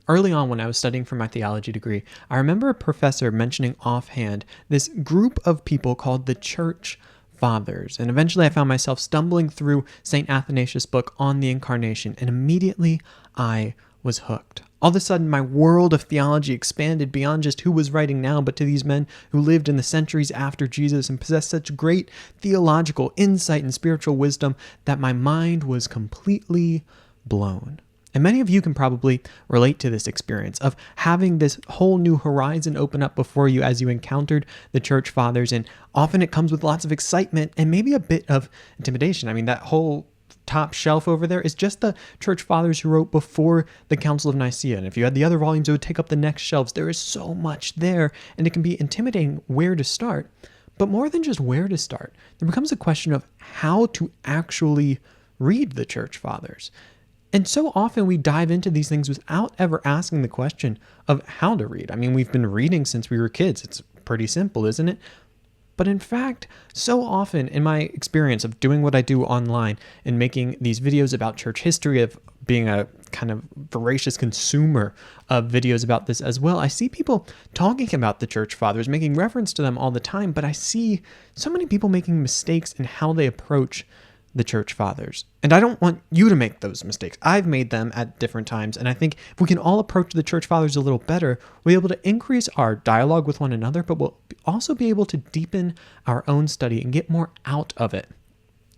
Early on when I was studying for my theology degree, I remember a professor mentioning offhand this group of people called the Church Fathers. And eventually I found myself stumbling through St. Athanasius' book on the Incarnation, and immediately I was hooked. All of a sudden, my world of theology expanded beyond just who was writing now, but to these men who lived in the centuries after Jesus and possessed such great theological insight and spiritual wisdom that my mind was completely blown. And many of you can probably relate to this experience of having this whole new horizon open up before you as you encountered the church fathers. And often it comes with lots of excitement and maybe a bit of intimidation. I mean, that whole top shelf over there is just the church fathers who wrote before the Council of Nicaea. And if you had the other volumes, it would take up the next shelves. There is so much there, and it can be intimidating where to start. But more than just where to start, there becomes a question of how to actually read the church fathers. And so often we dive into these things without ever asking the question of how to read. I mean, we've been reading since we were kids. It's pretty simple, isn't it? But in fact, so often in my experience of doing what I do online and making these videos about church history, of being a kind of voracious consumer of videos about this as well, I see people talking about the church fathers, making reference to them all the time, but I see so many people making mistakes in how they approach the church fathers. And I don't want you to make those mistakes. I've made them at different times. And I think if we can all approach the church fathers a little better, we'll be able to increase our dialogue with one another, but we'll also be able to deepen our own study and get more out of it.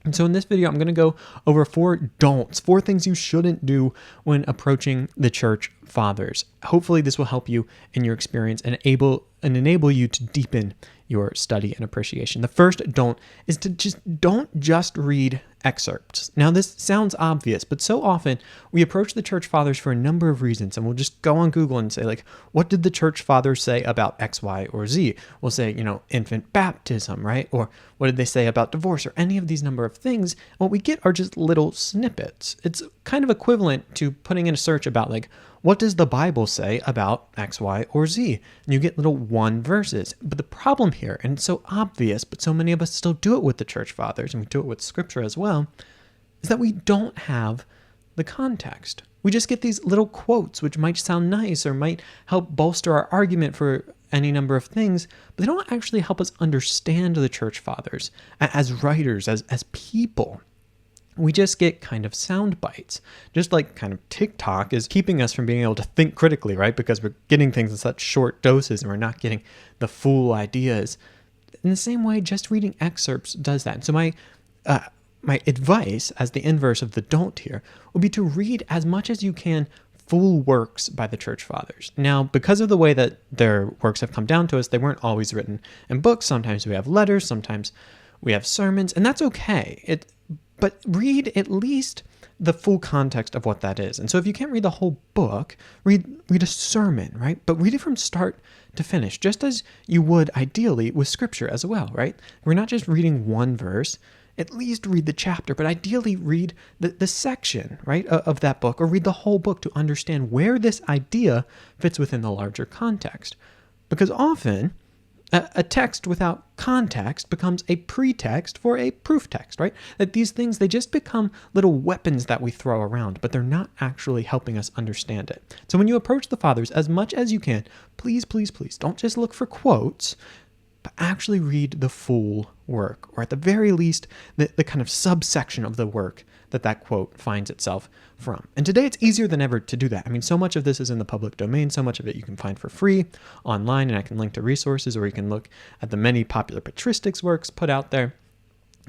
And so in this video, I'm going to go over 4 don'ts, 4 things you shouldn't do when approaching the church fathers. Hopefully this will help you in your experience and enable you to deepen your study and appreciation. The first don't is to don't just read excerpts. Now this sounds obvious, but so often we approach the church fathers for a number of reasons, and we'll just go on Google and say, like, what did the church fathers say about X, Y, or Z? We'll say, infant baptism, right? Or what did they say about divorce, or any of these number of things? And what we get are just little snippets. It's kind of equivalent to putting in a search about, like, what does the Bible say about X, Y, or Z? And you get little 1 verses. But the problem here, and it's so obvious, but so many of us still do it with the church fathers, and we do it with scripture as well, is that we don't have the context. We just get these little quotes, which might sound nice or might help bolster our argument for any number of things, but they don't actually help us understand the church fathers as writers, as people. We just get kind of sound bites, just like kind of TikTok is keeping us from being able to think critically, right? Because we're getting things in such short doses and we're not getting the full ideas. In the same way, just reading excerpts does that. And so my advice, as the inverse of the don't here, would be to read as much as you can full works by the church fathers. Now, because of the way that their works have come down to us, they weren't always written in books. Sometimes we have letters, sometimes we have sermons, and that's okay. But read at least the full context of what that is. And so if you can't read the whole book, read a sermon, right? But read it from start to finish, just as you would ideally with scripture as well, right? We're not just reading 1 verse. At least read the chapter, but ideally read the section, right, of that book, or read the whole book to understand where this idea fits within the larger context. Because often, a text without context becomes a pretext for a proof text, right? That these things, they just become little weapons that we throw around, but they're not actually helping us understand it. So when you approach the fathers, as much as you can, please, please, please, don't just look for quotes, but actually read the full work, or at the very least, the kind of subsection of the work that quote finds itself from. And today it's easier than ever to do that. I mean, so much of this is in the public domain, so much of it you can find for free online, and I can link to resources, or you can look at the many popular patristics works put out there.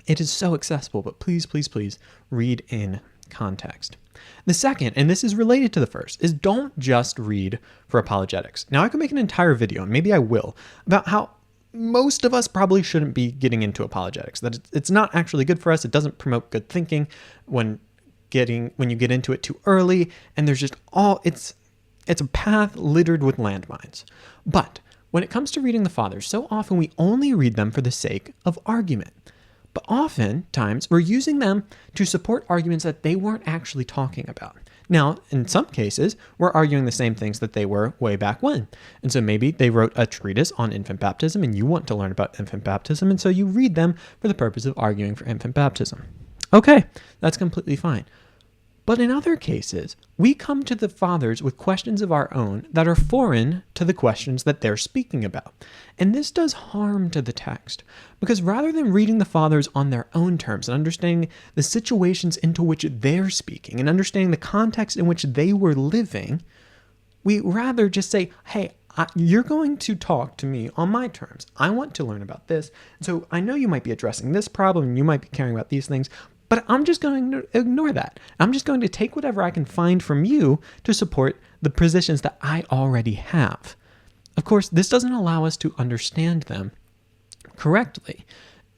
It is so accessible, but please, please, please read in context. The second, and this is related to the first, is don't just read for apologetics. Now, I could make an entire video, and maybe I will, about how most of us probably shouldn't be getting into apologetics, that it's not actually good for us. It doesn't promote good thinking when you get into it too early, and there's just it's a path littered with landmines. But when it comes to reading the fathers, so often we only read them for the sake of argument. But oftentimes we're using them to support arguments that they weren't actually talking about. Now, in some cases, we're arguing the same things that they were way back when. And so maybe they wrote a treatise on infant baptism and you want to learn about infant baptism, and so you read them for the purpose of arguing for infant baptism. Okay, that's completely fine. But in other cases, we come to the fathers with questions of our own that are foreign to the questions that they're speaking about. And this does harm to the text, because rather than reading the fathers on their own terms and understanding the situations into which they're speaking and understanding the context in which they were living, we rather just say, hey, you're going to talk to me on my terms. I want to learn about this. So I know you might be addressing this problem and you might be caring about these things, but I'm just going to ignore that. I'm just going to take whatever I can find from you to support the positions that I already have. Of course, this doesn't allow us to understand them correctly.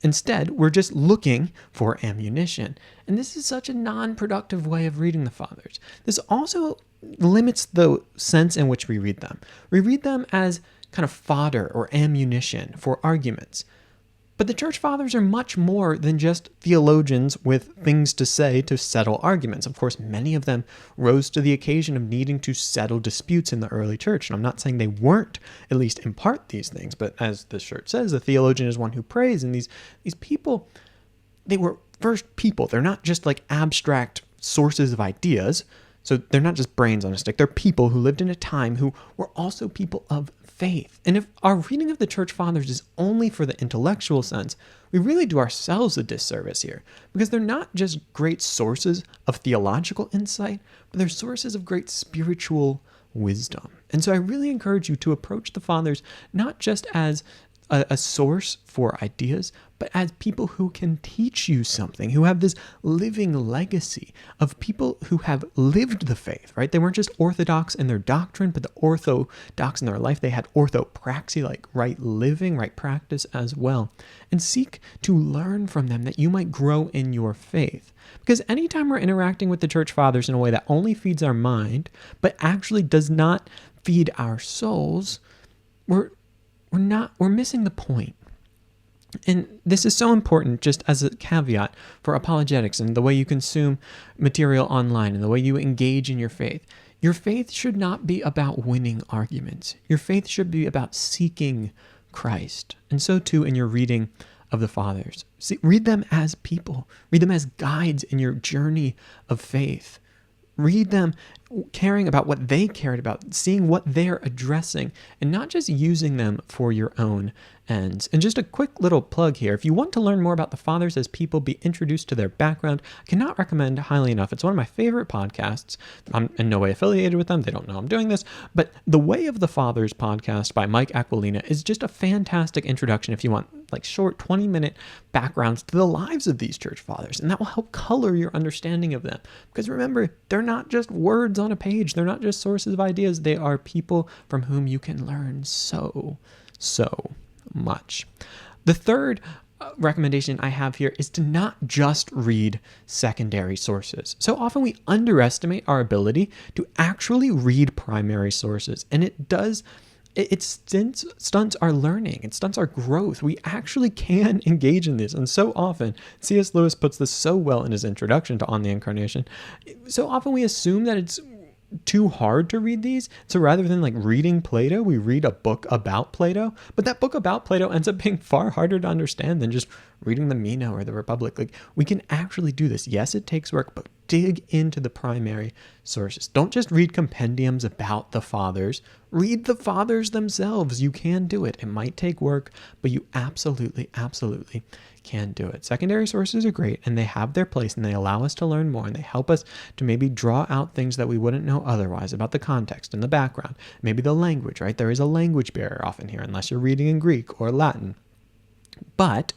Instead, we're just looking for ammunition. And this is such a non-productive way of reading the fathers. This also limits the sense in which we read them. We read them as kind of fodder or ammunition for arguments. But the church fathers are much more than just theologians with things to say to settle arguments. Of course, many of them rose to the occasion of needing to settle disputes in the early church. And I'm not saying they weren't, at least in part, these things. But as the church says, a theologian is one who prays. And these people, they were first people. They're not just like abstract sources of ideas. So they're not just brains on a stick. They're people who lived in a time who were also people of faith. And if our reading of the church fathers is only for the intellectual sense, we really do ourselves a disservice here, because they're not just great sources of theological insight, but they're sources of great spiritual wisdom. And so I really encourage you to approach the fathers not just as a source for ideas, but as people who can teach you something, who have this living legacy of people who have lived the faith, right? They weren't just orthodox in their doctrine, but the orthodox in their life. They had orthopraxy, like right living, right practice as well. And seek to learn from them that you might grow in your faith. Because anytime we're interacting with the church fathers in a way that only feeds our mind, but actually does not feed our souls, we're missing the point. And this is so important just as a caveat for apologetics and the way you consume material online and the way you engage in your faith. Your faith should not be about winning arguments. Your faith should be about seeking Christ. And so too in your reading of the fathers. Read them as people. Read them as guides in your journey of faith. Read them caring about what they cared about, seeing what they're addressing, and not just using them for your own ends. And just a quick little plug here. If you want to learn more about the fathers as people, be introduced to their background, I cannot recommend highly enough. It's one of my favorite podcasts. I'm in no way affiliated with them. They don't know I'm doing this. But the Way of the Fathers podcast by Mike Aquilina is just a fantastic introduction if you want like short 20-minute backgrounds to the lives of these church fathers. And that will help color your understanding of them. Because remember, they're not just words on a page. They're not just sources of ideas. They are people from whom you can learn so much. The third recommendation I have here is to not just read secondary sources. So often we underestimate our ability to actually read primary sources, and it stunts our learning. It stunts our growth. We actually can engage in this. And so often, C.S. Lewis puts this so well in his introduction to On the Incarnation. So often we assume that it's too hard to read these. So rather than like reading Plato, we read a book about Plato. But that book about Plato ends up being far harder to understand than just reading the Meno or the Republic. Like, we can actually do this. Yes, it takes work, but dig into the primary sources. Don't just read compendiums about the fathers. Read the fathers themselves. You can do it. It might take work, but you absolutely can do it. Secondary sources are great, and they have their place, and they allow us to learn more, and they help us to maybe draw out things that we wouldn't know otherwise about the context and the background. Maybe the language, right? There is a language barrier often here, unless you're reading in Greek or Latin. But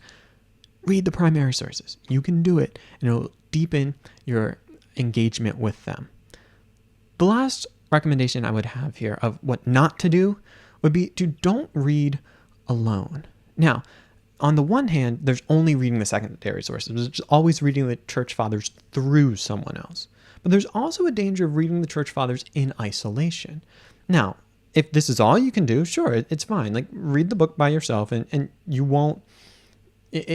read the primary sources. You can do it, and it will deepen your engagement with them. The last recommendation I would have here of what not to do would be to don't read alone. Now, on the one hand, there's only reading the secondary sources. There's just always reading the church fathers through someone else. But there's also a danger of reading the church fathers in isolation. Now, if this is all you can do, sure, it's fine. Like, read the book by yourself, and you won't,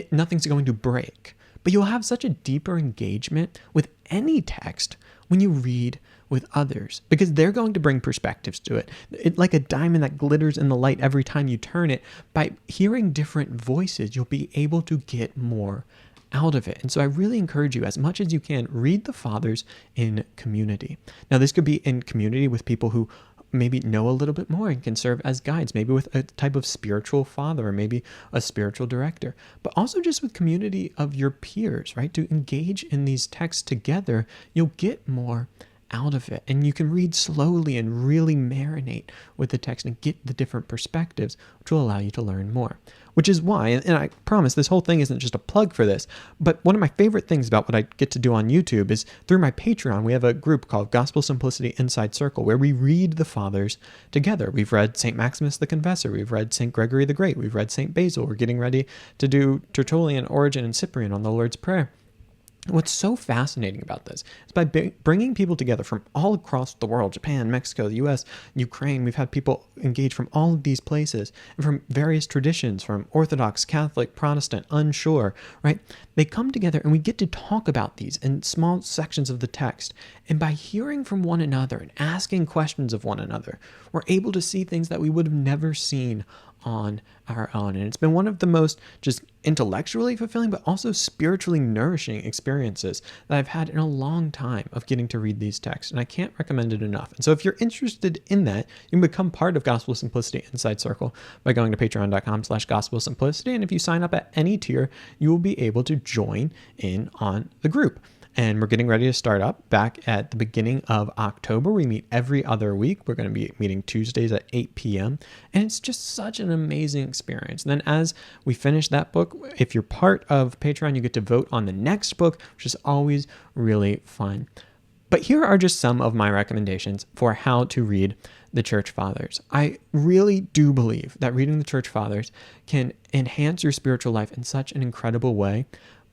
nothing's going to break. But you'll have such a deeper engagement with any text when you read with others, because they're going to bring perspectives to it. It's like a diamond that glitters in the light every time you turn it. By hearing different voices, you'll be able to get more out of it. And so I really encourage you, as much as you can, read the fathers in community. Now, this could be in community with people who maybe know a little bit more and can serve as guides, maybe with a type of spiritual father or maybe a spiritual director, but also just with community of your peers, right? To engage in these texts together, you'll get more out of it. And you can read slowly and really marinate with the text and get the different perspectives, which will allow you to learn more. Which is why, and I promise this whole thing isn't just a plug for this, but one of my favorite things about what I get to do on YouTube is through my Patreon, we have a group called Gospel Simplicity Inside Circle, where we read the fathers together. We've read St. Maximus the Confessor, we've read St. Gregory the Great, we've read St. Basil, we're getting ready to do Tertullian, Origen, and Cyprian on the Lord's Prayer. What's so fascinating about this is by bringing people together from all across the world, Japan, Mexico, the US, Ukraine. We've had people engage from all of these places and from various traditions, from Orthodox, Catholic, Protestant, unsure, right? They come together and we get to talk about these in small sections of the text. And by hearing from one another and asking questions of one another, we're able to see things that we would have never seen on our own. And it's been one of the most just intellectually fulfilling, but also spiritually nourishing experiences that I've had in a long time of getting to read these texts. And I can't recommend it enough. And so if you're interested in that, you can become part of Gospel Simplicity Inside Circle by going to patreon.com/gospel simplicity. And if you sign up at any tier, you will be able to join in on the group. And we're getting ready to start up back at the beginning of October. We meet every other week. We're going to be meeting Tuesdays at 8 p.m. And it's just such an amazing experience. And then as we finish that book, if you're part of Patreon, you get to vote on the next book, which is always really fun. But here are just some of my recommendations for how to read the Church Fathers. I really do believe that reading the Church Fathers can enhance your spiritual life in such an incredible way,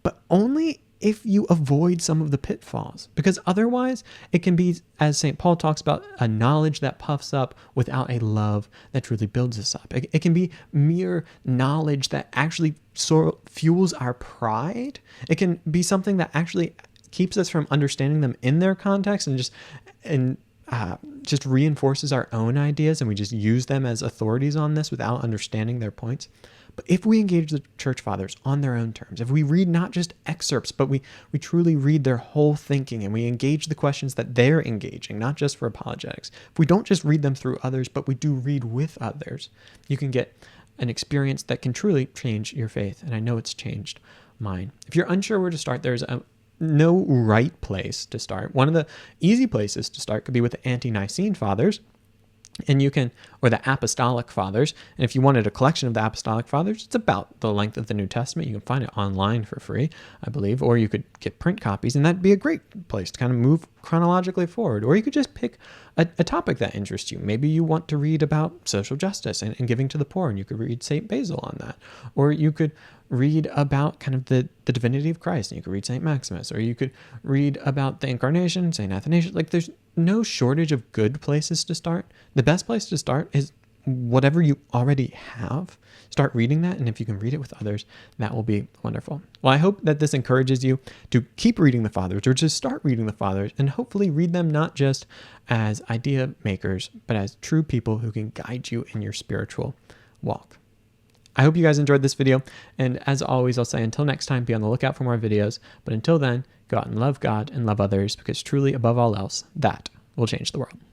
but only if you avoid some of the pitfalls, because otherwise it can be, as St. Paul talks about, a knowledge that puffs up without a love that truly builds us up. It can be mere knowledge that actually fuels our pride. It can be something that actually keeps us from understanding them in their context and just reinforces our own ideas, and we just use them as authorities on this without understanding their points. But if we engage the Church Fathers on their own terms, if we read not just excerpts, but we truly read their whole thinking and we engage the questions that they're engaging, not just for apologetics, if we don't just read them through others, but we do read with others, you can get an experience that can truly change your faith. And I know it's changed mine. If you're unsure where to start, there's no right place to start. One of the easy places to start could be with the Ante-Nicene Fathers. And you can, or the Apostolic Fathers. And if you wanted a collection of the Apostolic Fathers, it's about the length of the New Testament. You can find it online for free, I believe, or you could get print copies, and that'd be a great place to kind of move chronologically forward. Or you could just pick a topic that interests you. Maybe you want to read about social justice and giving to the poor, and you could read St. Basil on that. Or you could read about kind of the divinity of Christ, and you could read St. Maximus. Or you could read about the Incarnation, St. Athanasius. Like, there's no shortage of good places to start. The best place to start is whatever you already have. Start reading that, and if you can read it with others, that will be wonderful. Well, I hope that this encourages you to keep reading the Fathers, or to start reading the Fathers, and hopefully read them not just as idea makers, but as true people who can guide you in your spiritual walk. I hope you guys enjoyed this video, and as always, I'll say until next time, be on the lookout for more videos, but until then, go out and love God and love others, because truly, above all else, that will change the world.